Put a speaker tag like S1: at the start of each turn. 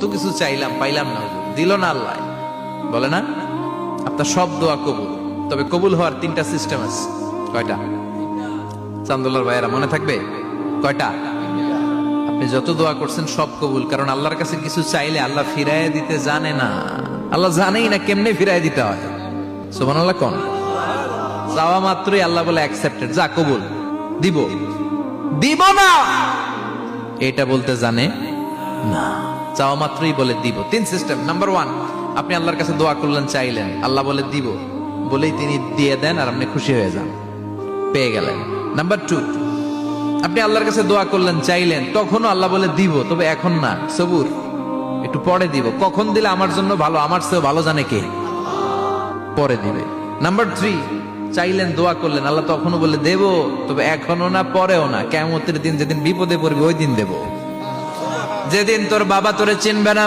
S1: কত কিছু চাইলাম, পাইলাম না, দিল না আল্লাহ। বলে না আপনার সব দোয়া কবুল, তবে কবুল হওয়ার 3টা সিস্টেম আছে। কয়টা? চান্দুল্লার ভাইয়েরা মনে থাকবে কয়টা? আপনি যত দোয়া করছেন সব কবুল, কারণ আল্লাহর কাছে কিছু চাইলে আল্লাহ ফিরাইয়া দিতে জানে না। আল্লাহ জানেই না কেমনে ফিরাইয়া দিতে হয়। সুবহানাল্লাহ কোন? চাওয়া মাত্রই আল্লাহ বলে অ্যাকসেপ্টেড, যা কবুল, দিব দিব না এটা বলতে জানে না, চাওয়া মাত্রই বলে দিব। 3 সিস্টেম। নাম্বার 1, আপনি আল্লাহর কাছে দোয়া করলেন, চাইলেন, আল্লাহ বলে দিব, বলেই তিনি দিয়ে দেন আর আপনি খুশি হয়ে যান, পেয়ে গেলেন। নাম্বার 2, আপনি আল্লাহর কাছে দোয়া করলেন, চাইলেন, তখনও আল্লাহ বলে দিব, তবে এখন না, সবুর, একটু পরে দিব। কখন দিলে আমার জন্য ভালো, আমার চেয়ে ভালো জানে কে, পরে দিবে। নাম্বার 3, চাইলেন, দোয়া করলেন, আল্লাহ তখনও বলে দেব, তবে এখনো না, পরেও না, কিয়ামতের দিন যেদিন বিপদে পড়বে ওই দিন দেব, যেদিন তোর বাবা তোরে চিনবে না,